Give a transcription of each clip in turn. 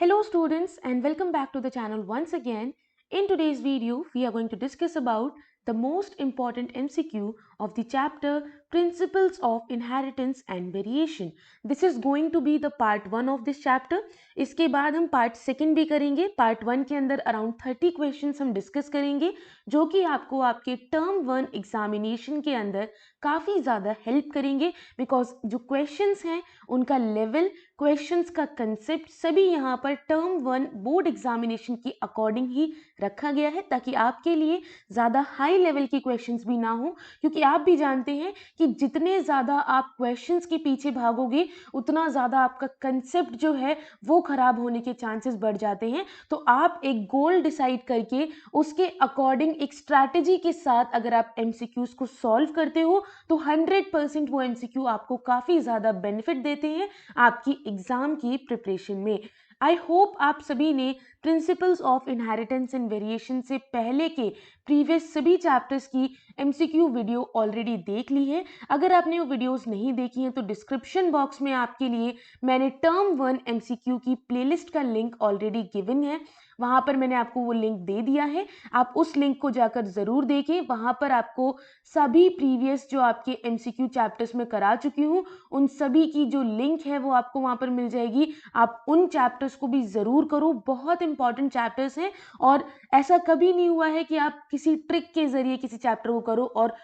Hello students and welcome back to the channel once again. In today's video, we are going to discuss about the most important MCQ of the chapter Principles of Inheritance and Variation. This is going to be the part 1 of this chapter. इसके बाद हम part 2 भी करेंगे. Part 1 के अंदर around 30 questions हम discuss करेंगे जो कि आपको आपके term 1 examination के अंदर काफ़ी ज़्यादा help करेंगे because जो questions हैं उनका level, क्वेश्चंस का कंसेप्ट सभी यहाँ पर टर्म 1 बोर्ड एग्जामिनेशन की अकॉर्डिंग ही रखा गया है ताकि आपके लिए ज़्यादा हाई लेवल के क्वेश्चंस भी ना हो, क्योंकि आप भी जानते हैं कि जितने ज़्यादा आप क्वेश्चंस के पीछे भागोगे उतना ज़्यादा आपका कंसेप्ट जो है वो ख़राब होने के चांसेस बढ़ जाते हैं। तो आप एक गोल डिसाइड करके उसके अकॉर्डिंग एक स्ट्रैटेजी के साथ अगर आप एमसीक्यूज को सॉल्व करते हो तो 100% वो एमसीक्यू आपको काफ़ी ज़्यादा बेनिफिट देते हैं आपकी एग्जाम की प्रिपरेशन में। आई होप आप सभी ने principles of inheritance and variation से पहले के प्रीवियस सभी चैप्टर्स की एमसीक्यू वीडियो ऑलरेडी देख ली है। अगर आपने वो वीडियोस नहीं देखी हैं तो डिस्क्रिप्शन बॉक्स में आपके लिए मैंने टर्म 1 एमसीक्यू की प्लेलिस्ट का लिंक ऑलरेडी गिवन है, वहाँ पर मैंने आपको वो लिंक दे दिया है। आप उस लिंक को जाकर ज़रूर देखें, वहाँ पर आपको सभी प्रीवियस जो आपके एमसीक्यू चैप्टर्स में करा चुकी हूँ उन सभी की जो लिंक है वो आपको वहाँ पर मिल जाएगी। आप उन चैप्टर्स को भी ज़रूर करो, बहुत इंपॉर्टेंट चैप्टर्स हैं और ऐसा कभी नहीं हुआ है कि आप किसी ट्रिक के ज़रिए किसी चैप्टर को करो और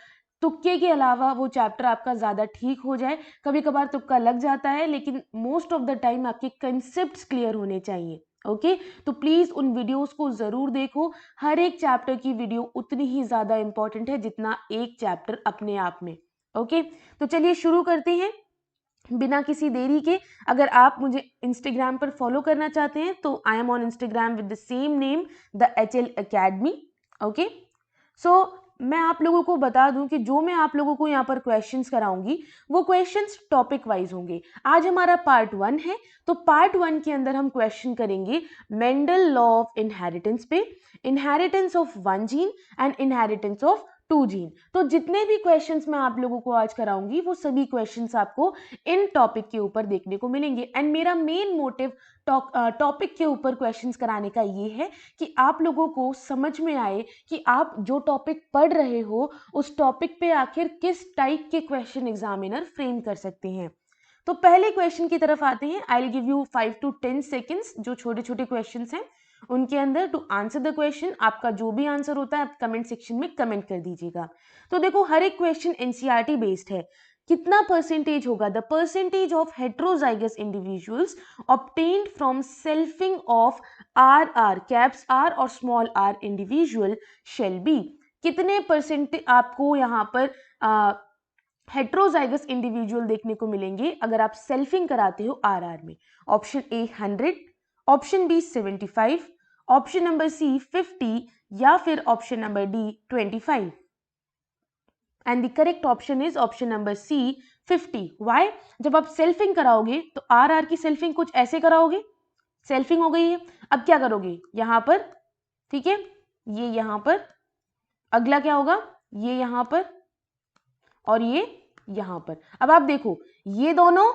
तुक्के के अलावा वो चैप्टर आपका ज़्यादा ठीक हो जाए। कभी कभार तुक्का लग जाता है लेकिन मोस्ट ऑफ द टाइम आपके कंसेप्ट्स क्लियर होने चाहिए। ओके तो प्लीज़ उन वीडियोस को ज़रूर देखो। हर एक चैप्टर की वीडियो उतनी ही ज़्यादा इंपॉर्टेंट है जितना एक चैप्टर अपने आप में। ओके तो चलिए शुरू करते हैं बिना किसी देरी के। अगर आप मुझे इंस्टाग्राम पर फॉलो करना चाहते हैं तो I am on Instagram with the same name the HL Academy। Okay so मैं आप लोगों को बता दूं कि जो मैं आप लोगों को यहाँ पर क्वेश्चंस कराऊंगी वो क्वेश्चंस टॉपिक वाइज होंगे। आज हमारा पार्ट 1 है तो पार्ट 1 के अंदर हम क्वेश्चन करेंगे मेंडल लॉ ऑफ इनहेरिटेंस पे, inheritance of 1 gene and inheritance of 2 gene. तो जितने भी क्वेश्चंस मैं आप लोगों को आज कराऊंगी वो सभी क्वेश्चंस आपको इन टॉपिक के ऊपर देखने को मिलेंगे एंड मेरा मेन मोटिव टॉपिक के ऊपर क्वेश्चंस कराने का ये है कि आप लोगों को समझ में आए कि आप जो टॉपिक पढ़ रहे हो उस टॉपिक पे आखिर किस टाइप के क्वेश्चन एग्जामिनर फ्रेम कर सकते हैं। तो पहले क्वेश्चन की तरफ आते हैं। I will give you 5 to 10 seconds जो छोटे छोटे क्वेश्चंस हैं उनके अंदर टू आंसर द क्वेश्चन। आपका जो भी आंसर होता है आप कमेंट सेक्शन में कमेंट कर दीजिएगा। तो देखो हर एक क्वेश्चन एनसीईआरटी बेस्ड है। कितना परसेंटेज होगा? The percentage of heterozygous individuals obtained from selfing of RR caps R और small r individual shall be. कितने परसेंट आपको यहाँ पर हेट्रोजाइगस इंडिविजुअल देखने को मिलेंगे अगर आप सेल्फिंग कराते हो RR में? Option A 100, option B 75, option number C 50 या फिर option number D 25। And the correct option is option number C 50। Why? जब आप सेल्फिंग कराओगे तो RR की सेल्फिंग कुछ ऐसे कराओगे, सेल्फिंग हो गई है। अब क्या करोगे यहां पर, ठीक है, ये यहां पर, अगला क्या होगा, ये यहां पर और ये यहां पर। अब आप देखो ये दोनों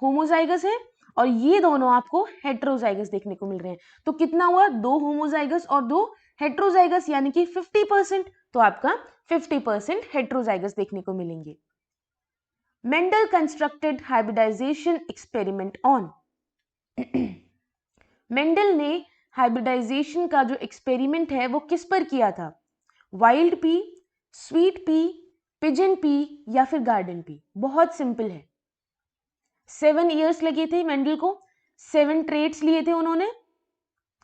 होमोजाइगस है और ये दोनों आपको हेट्रोजाइगस देखने को मिल रहे हैं। तो कितना हुआ? 2 होमोजाइगस और 2 हेट्रोजाइगस यानी कि 50%। तो आपका 50% हेट्रोजाइगस देखने को मिलेंगे। Mendel constructed hybridization experiment on. Mendel ने हाइब्रिडाइजेशन का जो एक्सपेरिमेंट है वो किस पर किया था? Wild pea, sweet pea, pigeon pea या फिर गार्डन पी? बहुत सिंपल है। 7 इयर्स लगे थे मेंडल को, 7 ट्रेट्स लिए थे उन्होंने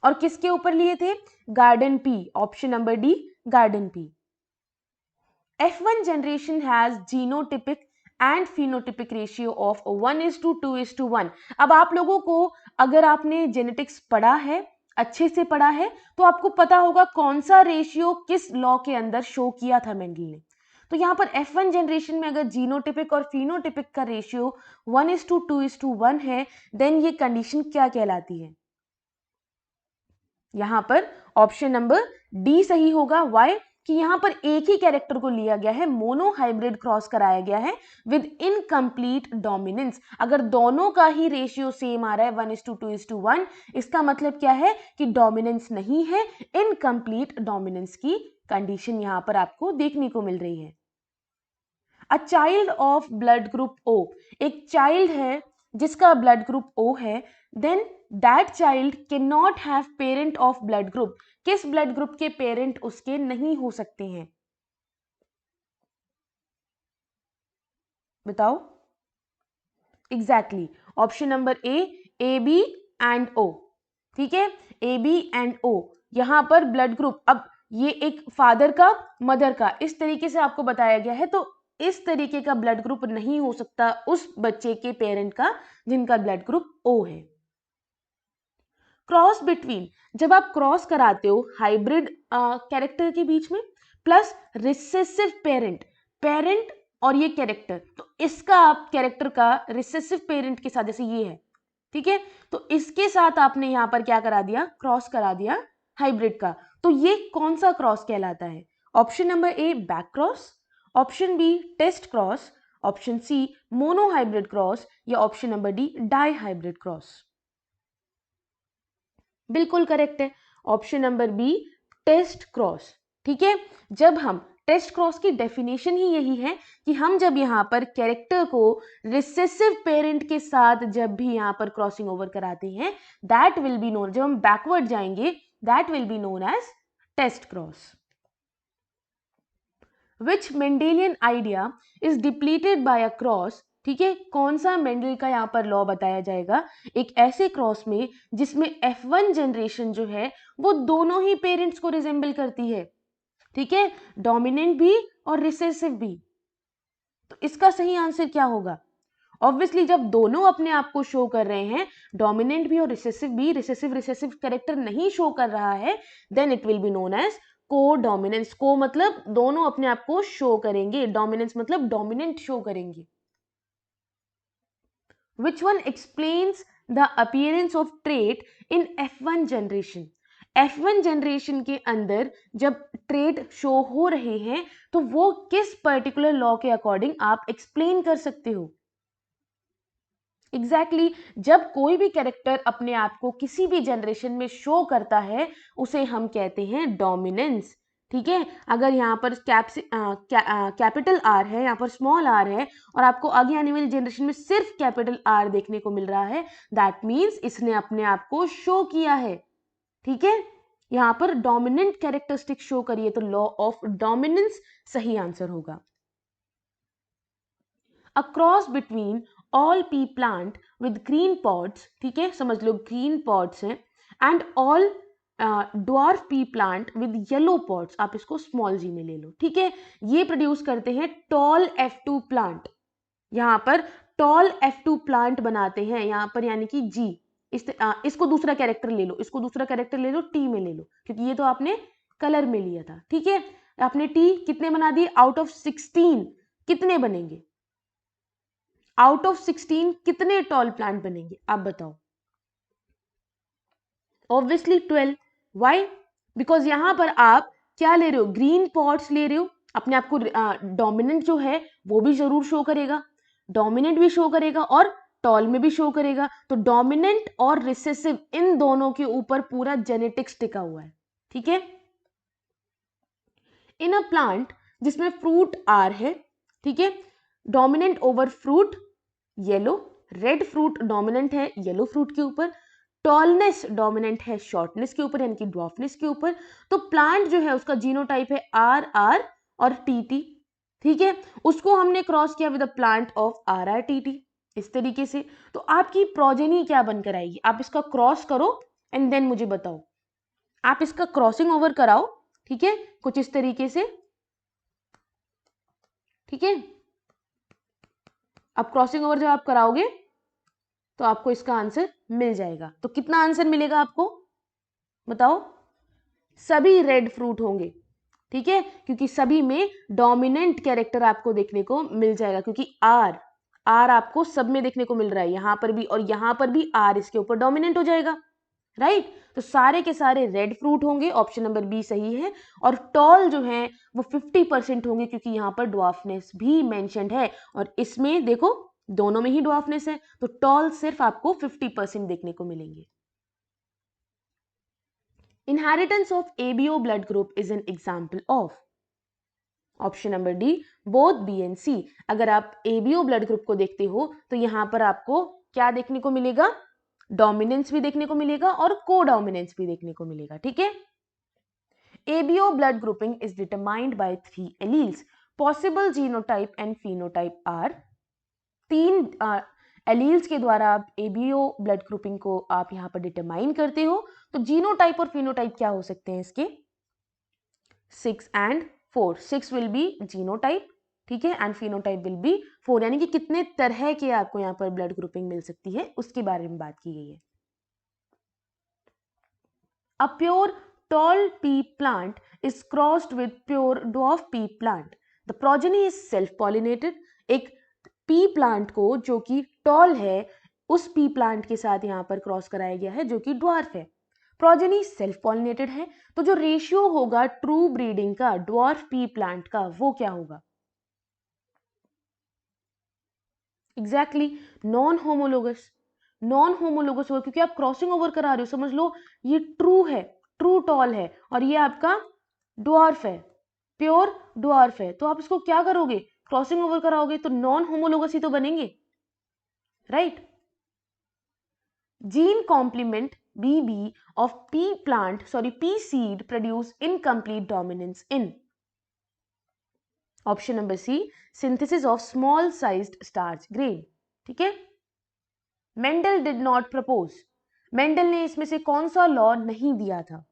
और किसके ऊपर लिए थे? Garden pea. Option number D garden pea. F1 generation has genotypic and phenotypic ratio of 1:2:1। अब आप लोगों को अगर आपने जेनेटिक्स पढ़ा है, अच्छे से पढ़ा है, तो आपको पता होगा कौन सा रेशियो किस लॉ के अंदर शो किया था मेंडल ने। तो यहाँ पर F1 जनरेशन में अगर जीनोटिपिक और फिनोटिपिक का रेशियो 1:2:1 है देन ये कंडीशन क्या कहलाती है? यहाँ पर ऑप्शन नंबर डी सही होगा। वाई? कि यहाँ पर एक ही कैरेक्टर को लिया गया है, मोनो हाइब्रिड क्रॉस कराया गया है विद इनकम्प्लीट डोमिनेंस। अगर दोनों का ही रेशियो सेम आ रहा है 1:2:1, इसका मतलब क्या है कि डोमिनेंस नहीं है, इनकम्प्लीट डोमिनेंस की कंडीशन यहां पर आपको देखने को मिल रही है। A child of blood group O, एक चाइल्ड है जिसका ब्लड ग्रुप ओ है, then that child can not have parent of blood group. किस ब्लड ग्रुप के पेरेंट उसके नहीं हो सकते हैं, बताओ। Exactly, option number A B and O. ठीक है, ए बी एंड ओ, यहां पर ब्लड ग्रुप, अब ये एक फादर का मदर का इस तरीके से आपको बताया गया है, तो इस तरीके का ब्लड ग्रुप नहीं हो सकता उस बच्चे के पेरेंट का जिनका ब्लड ग्रुप ओ है। क्रॉस बिटवीन, जब आप क्रॉस कराते हो हाइब्रिड कैरेक्टर के बीच में प्लस रिसेसिव पेरेंट, पेरेंट और ये कैरेक्टर, तो इसका आप कैरेक्टर का रिसेसिव पेरेंट के साथ, जैसे ये है, ठीक है, तो इसके साथ आपने यहां पर क्या करा दिया, क्रॉस करा दिया हाइब्रिड का, तो ये कौन सा क्रॉस कहलाता है? Option number A back cross, option B test cross, option C mono hybrid cross, या option number D di hybrid cross. बिल्कुल करेक्ट है, option number B test cross. ठीक है, जब हम टेस्ट क्रॉस की डेफिनेशन ही यही है कि हम जब यहाँ पर कैरेक्टर को रिसेसिव पेरेंट के साथ जब भी यहाँ पर क्रॉसिंग ओवर कराते हैं, दैट विल बी नोन, जब हम बैकवर्ड जाएंगे that will be known as test cross. Which Mendelian idea is depleted by a cross, ठीक है, कौन सा मेंडल का यहाँ पर लॉ बताया जाएगा एक ऐसे क्रॉस में जिसमें F1 जनरेशन जो है वो दोनों ही पेरेंट्स को रिजेंबल करती है, ठीक है, डोमिनेंट भी और रिसेसिव भी। तो इसका सही आंसर क्या होगा? ऑब्वियसली जब दोनों अपने आप को शो कर रहे हैं, डोमिनेंट भी और रिसेसिव भी, रिसेसिव कैरेक्टर नहीं शो कर रहा है, then it will be known as codominance. Co मतलब दोनों अपने आप को शो करेंगे, डोमिनेंस मतलब डोमिनेंट शो करेंगे। Which one explains the appearance of trait in F1 generation? F1 generation के अंदर जब ट्रेड शो हो रहे हैं तो वो किस पर्टिकुलर लॉ के अकॉर्डिंग आप एक्सप्लेन कर सकते हो? एग्जैक्टली जब कोई भी कैरेक्टर अपने आप को किसी भी जनरेशन में शो करता है उसे हम कहते हैं डोमिनेंस। ठीक है, अगर यहाँ पर कैपिटल आर है, यहाँ पर स्मॉल आर है और आपको आगे आने वाली जनरेशन में सिर्फ कैपिटल आर देखने को मिल रहा है, दैट मीन्स इसने अपने आप को शो किया है। ठीक है, यहाँ पर डोमिनेंट कैरेक्टरिस्टिक शो करिए तो लॉ ऑफ डोमिनेंस सही आंसर होगा। A cross between all P plant with green pods, ठीक है, समझ लो ग्रीन पॉड्स हैं, and all dwarf P plant with yellow pods, आप इसको स्मॉल जी में ले लो, ठीक है, ये प्रोड्यूस करते हैं टॉल F2 प्लांट। यहाँ पर टॉल F2 प्लांट बनाते हैं यहाँ पर, यानी कि जी, इसको दूसरा कैरेक्टर ले लो, इसको दूसरा कैरेक्टर ले लो, टी में ले लो, क्योंकि ये तो आपने कलर में लिया था। ठीक है, आपने टी कितने बना दिए, आउट ऑफ 16 कितने बनेंगे, आउट ऑफ 16 कितने टॉल प्लांट बनेंगे आप बताओ? ऑब्वियसली 12। व्हाई? बिकॉज यहां पर आप क्या ले रहे हो, ग्रीन पॉट्स ले रहे हो, अपने आप को डोमिनेंट जो है वो भी जरूर शो करेगा, डोमिनेंट भी शो करेगा और टॉल में भी शो करेगा, तो डोमिनेंट और रिसेसिव इन दोनों के ऊपर पूरा जेनेटिक्स टिका हुआ है। ठीक है, इन अ प्लांट जिसमें फ्रूट आर है, ठीक है, dominant over fruit yellow, red fruit dominant है येलो फ्रूट के ऊपर, टॉलनेस डोमिनेंट है शॉर्टनेस के ऊपर यानी कि ड्वार्फनेस के ऊपर, तो प्लांट जो है उसका जीनोटाइप है आर आर और टी टी। ठीक है, उसको हमने क्रॉस किया with the plant of R R T T, इस तरीके से। तो आपकी प्रोजेनी क्या बनकर आएगी, आप इसका क्रॉस करो एंड देन मुझे बताओ, आप इसका क्रॉसिंग ओवर कराओ, ठीक है, कुछ इस तरीके से। ठीक है, अब क्रॉसिंग ओवर जब आप कराओगे तो आपको इसका आंसर मिल जाएगा। तो कितना आंसर मिलेगा आपको बताओ? सभी रेड फ्रूट होंगे, ठीक है, क्योंकि सभी में डोमिनेंट कैरेक्टर आपको देखने को मिल जाएगा, क्योंकि आर आर आपको सब में देखने को मिल रहा है, यहां पर भी और यहां पर भी आर इसके ऊपर डोमिनेंट हो जाएगा, राइट। तो सारे के सारे रेड फ्रूट होंगे, ऑप्शन नंबर बी सही है। और टॉल जो है वो 50% होंगे, क्योंकि यहाँ पर ड्वार्फनेस भी मेंशन्ड है, और इसमें देखो दोनों में ही ड्वार्फनेस है, तो टॉल सिर्फ आपको 50% देखने को मिलेंगे। Inheritance of ABO blood group is an example of, option number D both B and C. अगर आप एबीओ ब्लड ग्रुप को देखते हो तो यहां पर आपको क्या देखने को मिलेगा, डोमिनेंस भी देखने को मिलेगा और कोडोमिनेंस भी देखने को मिलेगा, ठीक है। ABO blood grouping is determined by 3 alleles, possible genotype and phenotype are. 3 alleles के द्वारा आप एबीओ ब्लड ग्रुपिंग को आप यहां पर डिटरमाइन करते हो। तो जीनोटाइप और फिनोटाइप क्या हो सकते हैं इसके, 6 and 4। 6 विल बी जीनोटाइप, ठीक है, एंड फिनोटाइप विल बी 4, यानी कि कितने तरह के आपको यहाँ पर ब्लड ग्रुपिंग मिल सकती है उसके बारे में बात की गई है। A pure tall pea plant is crossed with pure dwarf pea plant. The progeny is self-pollinated. एक पी प्लांट को जो कि टॉल है उस पी प्लांट के साथ यहाँ पर क्रॉस कराया गया है जो कि ड्वार्फ है। प्रोजेनी सेल्फ पॉलिनेटेड है, तो जो रेशियो होगा ट्रू ब्रीडिंग का ड्वार्फ पी प्लांट का वो क्या होगा, exactly non homologous. Non homologous होगा क्योंकि आप क्रॉसिंग ओवर करा रहे हो, समझ लो ये ट्रू है, ट्रू टॉल है, और ये आपका ड्वार्फ है, प्योर ड्वार्फ है, तो आप इसको क्या करोगे, क्रॉसिंग ओवर कराओगे तो नॉन होमोलोगस ही तो बनेंगे, right. Gene complement BB of pea plant, pea seed produce incomplete dominance in, option number C, synthesis of small sized starch grain, ठीक है। Mendel did not propose, Mendel ने इसमें से कौन सा लॉ नहीं दिया था,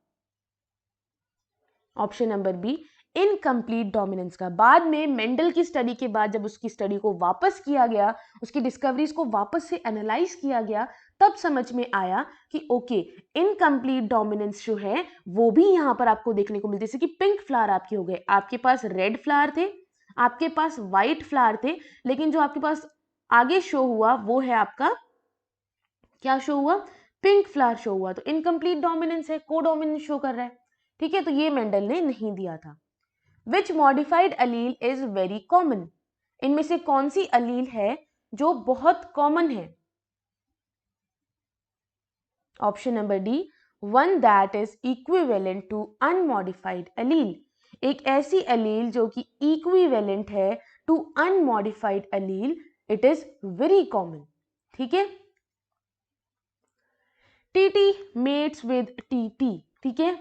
option number be incomplete dominance का। बाद में मेंडल की स्टडी के बाद जब उसकी स्टडी को वापस किया गया, उसकी डिस्कवरीज को वापस से एनालाइज किया गया, तब समझ में आया कि ओके इनकम्प्लीट डोमिनेंस जो है वो भी यहां पर आपको देखने को मिलती है। जैसे कि पिंक फ्लावर आपके हो गए, आपके पास रेड फ्लावर थे, आपके पास व्हाइट फ्लावर थे, लेकिन जो आपके पास आगे शो हुआ वो है आपका क्या शो हुआ, पिंक फ्लावर शो हुआ, तो इनकम्प्लीट डोमिनेंस है, कोडोमिनेंस शो कर रहा है, ठीक है। तो ये मेंडल ने नहीं दिया था। Which modified allele is very common, इनमें से कौन सी अलील है जो बहुत कॉमन है, option number D one that is equivalent to unmodified allele, एक ऐसी अलील जो कि इक्विवेलेंट है to unmodified allele, it is very common, ठीक है। टीटी मेट्स विद टीटी, ठीक है,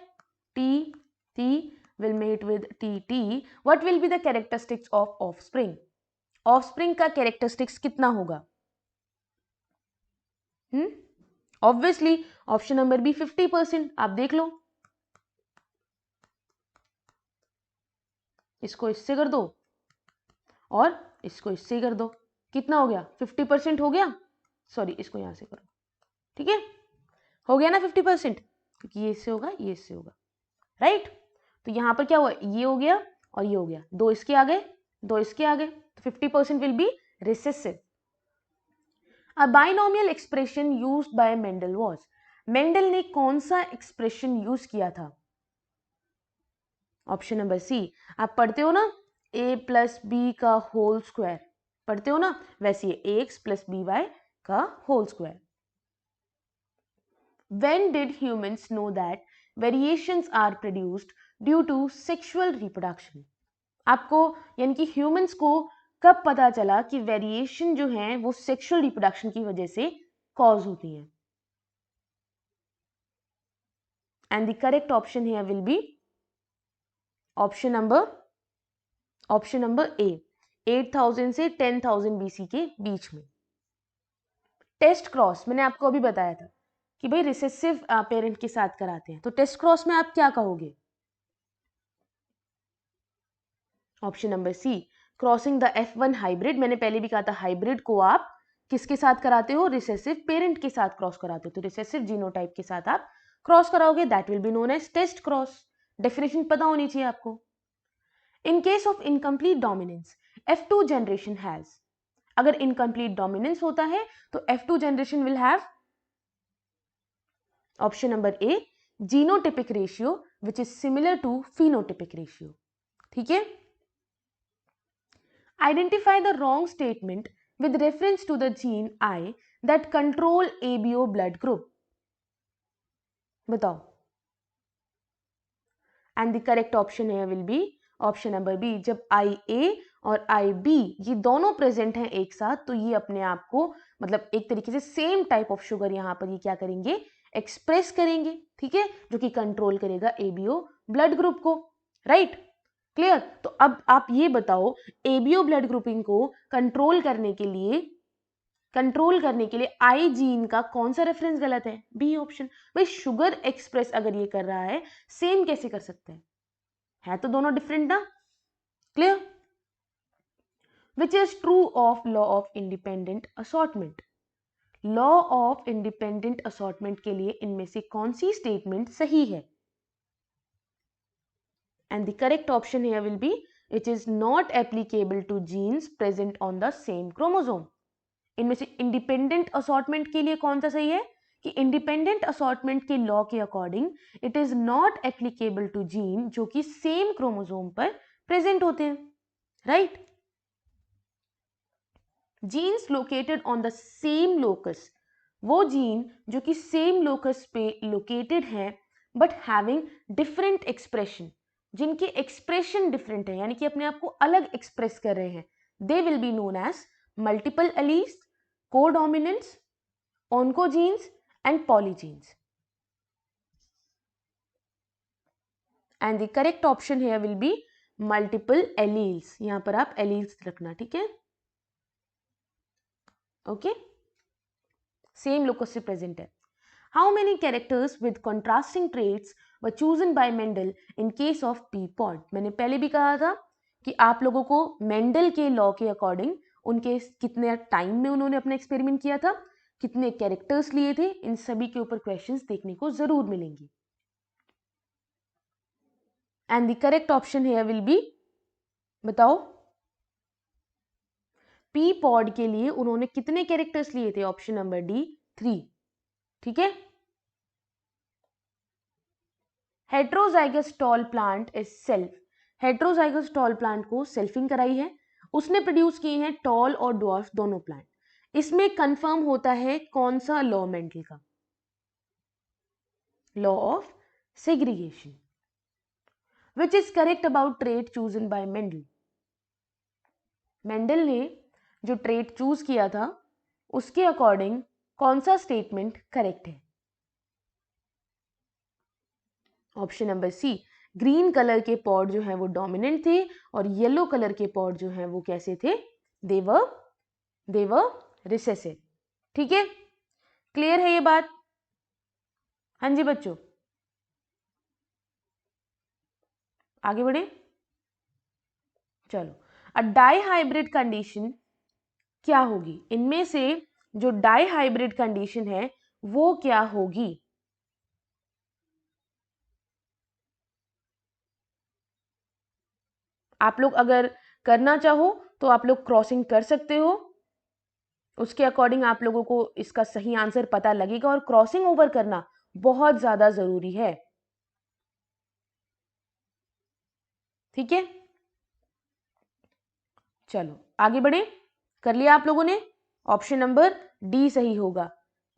T will mate with TT. What will be the characteristics of offspring? Offspring का characteristics कितना होगा, ऑब्वियसली ऑप्शन नंबर बी 50%। आप देख लो, इसको इससे कर दो और इसको इससे कर दो, कितना हो गया, 50% हो गया, सॉरी इसको यहां से करो, ठीक है, हो गया ना 50%, क्योंकि ये इससे होगा ये इससे होगा, राइट। तो यहां पर क्या हुआ, ये हो गया और ये हो गया, दो इसके आ गए दो इसके आ गए, तो 50% will be recessive. A binomial expression used by Mendel was, Mendel ने कौन सा एक्सप्रेशन यूज किया था, ऑप्शन नंबर सी। आप पढ़ते हो ना a प्लस बी का होल स्क्वायर, पढ़ते हो ना, वैसे ये ax प्लस बी वाई का whole square. When did humans know that variations are produced due to sexual reproduction? आपको यानी कि ह्यूमंस को कब पता चला कि वेरिएशन जो है वो सेक्सुअल रिप्रोडक्शन की वजह से कॉज होती है, and the correct option here will be option number ए, 8000 से 10,000 BC के बीच में। टेस्ट क्रॉस मैंने आपको अभी बताया था कि भाई रिसेसिव पेरेंट के साथ कराते हैं, तो टेस्ट क्रॉस में आप क्या कहोगे, option number C crossing the F1 hybrid. मैंने पहले भी कहा था हाइब्रिड को आप किसके साथ कराते हो, रिसेसिव पेरेंट के साथ क्रॉस कराते हो, तो रिसेसिव जीनोटाइप के साथ आप क्रॉस कराओगे, that will be known as test cross. Definition पता होनी चाहिए आपको। In case of incomplete dominance F2 generation has, अगर इनकम्प्लीट डोमिनेंस होता है तो F2 generation will have option number A, genotypic ratio which is similar to phenotypic ratio. ठीक है। Identify the wrong statement with reference to the gene I that control ABO blood group. बताओ। And the correct option here will be option number B. जब IA और IB ये दोनों present हैं एक साथ तो ये अपने आप को मतलब एक तरीके से सेम टाइप ऑफ शुगर यहाँ पर ये क्या करेंगे, एक्सप्रेस करेंगे। ठीक है, जो कि कंट्रोल करेगा ABO ब्लड ग्रुप को। Right, clear. तो अब आप ये बताओ, ABO ब्लड ग्रुपिंग को कंट्रोल करने के लिए आई जीन का कौन सा रेफरेंस गलत है? B option. भाई शुगर एक्सप्रेस अगर ये कर रहा है, सेम कैसे कर सकते हैं? है तो दोनों डिफरेंट ना। Clear. Which is true of law of independent assortment? Law of independent assortment के लिए इनमें से कौन सी स्टेटमेंट सही है? And the correct option here will be it is not applicable to genes present on the same chromosome. इनमें से independent assortment के लिए कौन सा सही है कि इंडिपेंडेंट असॉर्टमेंट के लॉ के according it is not applicable to gene जो कि सेम क्रोमोसोम पर प्रेजेंट होते हैं। Right, genes located on the same locus, वो जीन जो कि सेम लोकस पे लोकेटेड है बट हैविंग डिफरेंट एक्सप्रेशन, जिनके एक्सप्रेशन डिफरेंट है यानी कि अपने आप को अलग एक्सप्रेस कर रहे हैं, they will be known as multiple alleles, codominants, oncogenes and polygenes. And the correct option here will be multiple alleles. यहां पर आप एलील्स रखना, ठीक है। ओके, सेम लोकस से प्रेजेंट है। How many characters with contrasting traits were chosen by Mendel in case of pea pod? मैंने पहले भी कहा था कि आप लोगों को मेंडल के लॉ के अकॉर्डिंग उनके कितने टाइम में उन्होंने अपना एक्सपेरिमेंट किया था, कितने कैरेक्टर्स लिए थे, इन सभी के ऊपर क्वेश्चंस देखने को जरूर मिलेंगे। And the correct option here will B, बताओ, पी पॉड के लिए उन्होंने कितने कैरेक्टर्स लिए थे? Option number D 3। ठीक है। Heterozygous tall plant is self, heterozygous tall plant को सेल्फिंग कराई है, उसने प्रोड्यूस किए हैं टॉल और ड्वार्फ दोनों प्लांट। इसमें कंफर्म होता है कौन सा लॉ मेंडल का? Law of segregation. Which is correct about trait chosen by Mendel? Mendel ने जो ट्रेट चूज किया था उसके अकॉर्डिंग कौन सा स्टेटमेंट करेक्ट है? Option number C, green colour के पॉड जो है वो डोमिनेंट थे और येलो कलर के पॉड जो है वो कैसे थे? देवर रिसेसिव। ठीक है, क्लियर है ये बात? हाँ जी बच्चों, आगे बढ़े। चलो, अ डाई हाइब्रिड कंडीशन क्या होगी? इनमें से जो डाई हाइब्रिड कंडीशन है वो क्या होगी? आप लोग अगर करना चाहो तो आप लोग क्रॉसिंग कर सकते हो, उसके अकॉर्डिंग आप लोगों को इसका सही आंसर पता लगेगा और क्रॉसिंग ओवर करना बहुत ज्यादा जरूरी है। ठीक है, चलो आगे बढ़े। कर लिया आप लोगों ने? ऑप्शन नंबर डी सही होगा,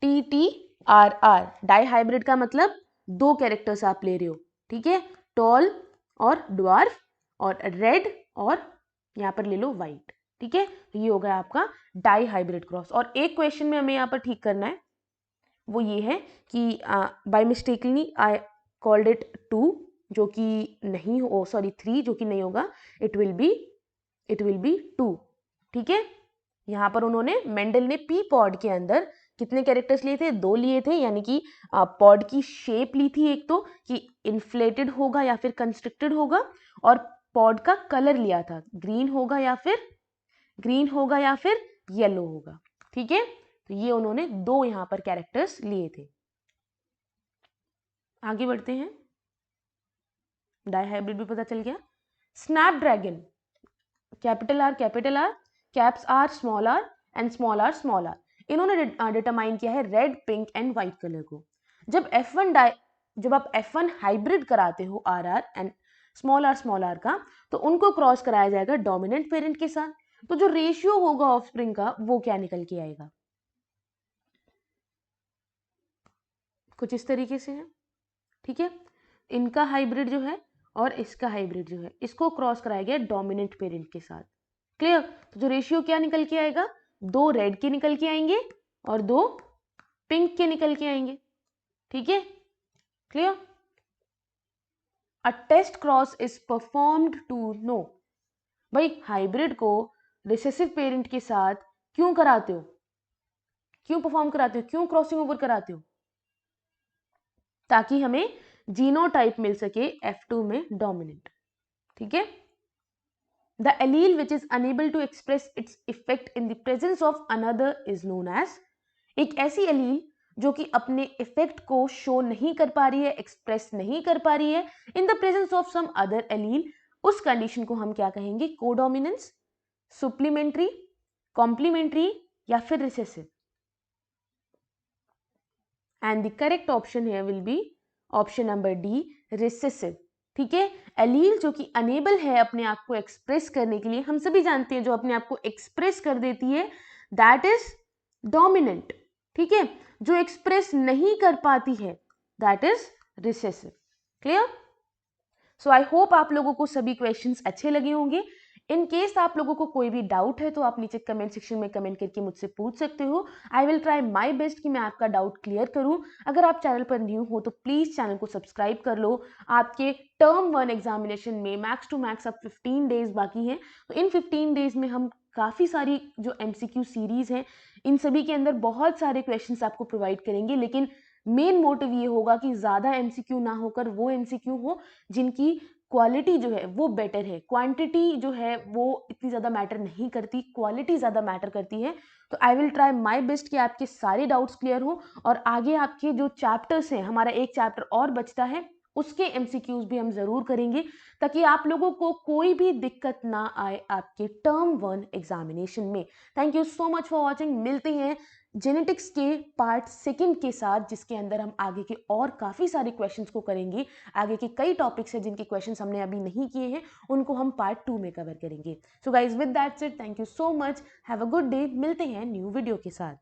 TTRR। डाई हाइब्रिड का मतलब दो कैरेक्टर्स आप ले रहे हो, ठीक है, टॉल और ड्वार्फ, और रेड और यहां पर ले लो व्हाइट। ठीक है, तो ये हो गया आपका डाई हाइब्रिड क्रॉस। और एक क्वेश्चन में हमें यहां पर ठीक करना है, वो ये है कि by mistakely I called it 2 जो कि नहीं हो, सॉरी 3 जो कि नहीं होगा, इट विल बी 2। ठीक है, यहां पर उन्होंने मेंडल ने पी पॉड के अंदर कितने कैरेक्टर्स लिए थे? 2 लिए थे, यानी कि पॉड की शेप ली थी एक तो कि इन्फ्लेटेड होगा या फिर कंस्ट्रिक्टेड होगा, और पॉड का कलर लिया था, ग्रीन होगा या फिर येलो होगा। ठीक है, तो ये उन्होंने 2 यहां पर कैरेक्टर्स लिए थे। आगे बढ़ते हैं, डाई हाइब्रिड भी पता चल गया। Snapdragon, capital R, caps R and small R. इन्होंने डिटरमाइन किया है red, pink and white colour को। जब आप F1 हाइब्रिड कराते हो RR एंड स्मॉल r का, तो उनको क्रॉस कराया जाएगा डोमिनेंट पेरेंट के साथ। तो जो रेशियो होगा ऑफस्प्रिंग का वो क्या निकल के आएगा, कुछ इस तरीके से है। ठीक है, इनका हाइब्रिड जो है और इसका हाइब्रिड जो है, इसको क्रॉस कराया गया डोमिनेंट पेरेंट के साथ। क्लियर? तो जो रेशियो क्या निकल के आएगा, 2 रेड के निकल के आएंगे और 2 पिंक के निकल के आएंगे। ठीक है, clear? A test cross is performed to know, भाई हाइब्रिड को रिसेसिव पेरेंट के साथ क्यों कराते हो, क्यों परफॉर्म कराते हो, क्यों क्रॉसिंग ओवर कराते हो, ताकि हमें जीनोटाइप मिल सके F2 में डोमिनेंट। ठीक है, the allele which is unable to express its effect in the presence of another is known as, एक ऐसी एलील जो कि अपने इफेक्ट को शो नहीं कर पा रही है, एक्सप्रेस नहीं कर पा रही है in the presence of some other allele, उस कंडीशन को हम क्या कहेंगे, कोडोमिनेंस, सुप्लीमेंट्री, कॉम्प्लीमेंट्री या फिर recessive. And the correct option here will be option number D, recessive. ठीक है, एलील जो कि अनेबल है अपने आप को एक्सप्रेस करने के लिए, हम सभी जानते हैं जो अपने आप को एक्सप्रेस कर देती है दैट इज डोमिनेंट। ठीक है, जो एक्सप्रेस नहीं कर पाती है that is recessive. Clear? So I hope आप लोगों को सभी क्वेश्चंस अच्छे लगे होंगे। इन केस आप लोगों को कोई भी डाउट है तो आप नीचे कमेंट सेक्शन में कमेंट करके मुझसे पूछ सकते हो। I will try my best कि मैं आपका डाउट क्लियर करूं। अगर आप चैनल पर न्यू हो तो प्लीज चैनल को सब्सक्राइब कर लो। आपके टर्म 1 एग्जामिनेशन में मैक्स टू मैक्स अब 15 डेज बाकी हैं, तो इन 15 डेज में हम काफ़ी सारी जो MCQ सीरीज हैं इन सभी के अंदर बहुत सारे क्वेश्चंस आपको प्रोवाइड करेंगे, लेकिन मेन मोटिव ये होगा कि ज़्यादा MCQ ना होकर वो MCQ हो जिनकी क्वालिटी जो है वो बेटर है। क्वांटिटी जो है वो इतनी ज़्यादा मैटर नहीं करती, क्वालिटी ज़्यादा मैटर करती है। तो I will try my best कि आपके सारे डाउट्स क्लियर हो और आगे आपके जो चैप्टर्स हैं, हमारा एक चैप्टर और बचता है, उसके MCQs भी हम ज़रूर करेंगे ताकि आप लोगों को कोई भी दिक्कत ना आए आपके टर्म 1 एग्जामिनेशन में। Thank you so much for watching. मिलते हैं जेनेटिक्स के पार्ट 2 के साथ, जिसके अंदर हम आगे के और काफ़ी सारे क्वेश्चंस को करेंगे। आगे के कई टॉपिक्स हैं जिनके क्वेश्चंस हमने अभी नहीं किए हैं, उनको हम पार्ट 2 में कवर करेंगे। So guys with that's it, thank you so much, have a good day. मिलते हैं न्यू वीडियो के साथ।